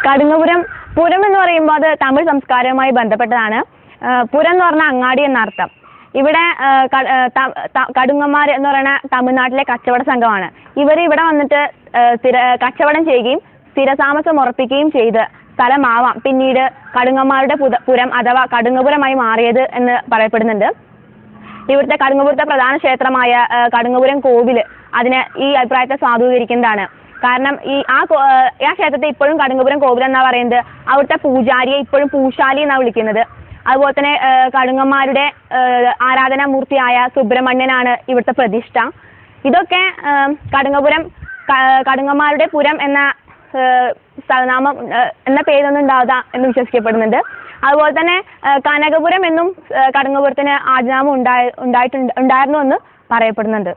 കടുങ്ങപുരം പുരം എന്ന് പറയുമ്പോൾ അത് തമിഴ് സംസ്കാരവുമായി ബന്ധപ്പെട്ടതാണ്. പുരം എന്ന് പറഞ്ഞാൽ അങ്ങാടി എന്നർത്ഥം. ഇവിടെ കടുങ്ങന്മാർ എന്ന് പറയുന്ന തമിഴ്നാട്ടിലെ കച്ചവട സംഘമാണ്. ഇവർ ഇവിടെ വന്നിട്ട് കച്ചവടം ചെയ്യുകയും സ്ഥിരതാമസം ഉറപ്പിക്കുകയും ചെയ്ത് സ്ഥലമാവാം പിന്നീട് കടുങ്ങന്മാരുടെ പുരം അഥവാ കടുങ്ങപുരമായി മാറിയത് എന്ന് പറയപ്പെടുന്നുണ്ട്. ഇവിടുത്തെ കടുങ്ങപുരത്തെ പ്രധാന ക്ഷേത്രമായ കടുങ്ങപുരം കോവില് അതിന് ഈ അഭിപ്രായത്തെ സാധൂകരിക്കുന്നതാണ്. കാരണം ആ ക്ഷേത്രത്തെ ഇപ്പോഴും കടുങ്ങപുരം കോവിൽ എന്നാ പറയുന്നത്. അവിടുത്തെ പൂജാരിയെ ഇപ്പോഴും പൂശാലി എന്നാണ് വിളിക്കുന്നത്. അതുപോലെ തന്നെ കടുങ്ങന്മാരുടെ ആരാധനാമൂർത്തിയായ സുബ്രഹ്മണ്യനാണ് ഇവിടുത്തെ പ്രതിഷ്ഠ. ഇതൊക്കെ കടുങ്ങന്മാരുടെ പുരം എന്ന സ്ഥലനാമം എന്ന പേരൊന്നും ഉണ്ടാവുക എന്ന് വിശ്വസിക്കപ്പെടുന്നുണ്ട്. അതുപോലെ തന്നെ കനകപുരം എന്നും കടുങ്ങപുരത്തിന് ആദ്യനാമം ഉണ്ടായിരുന്നു എന്ന് പറയപ്പെടുന്നുണ്ട്.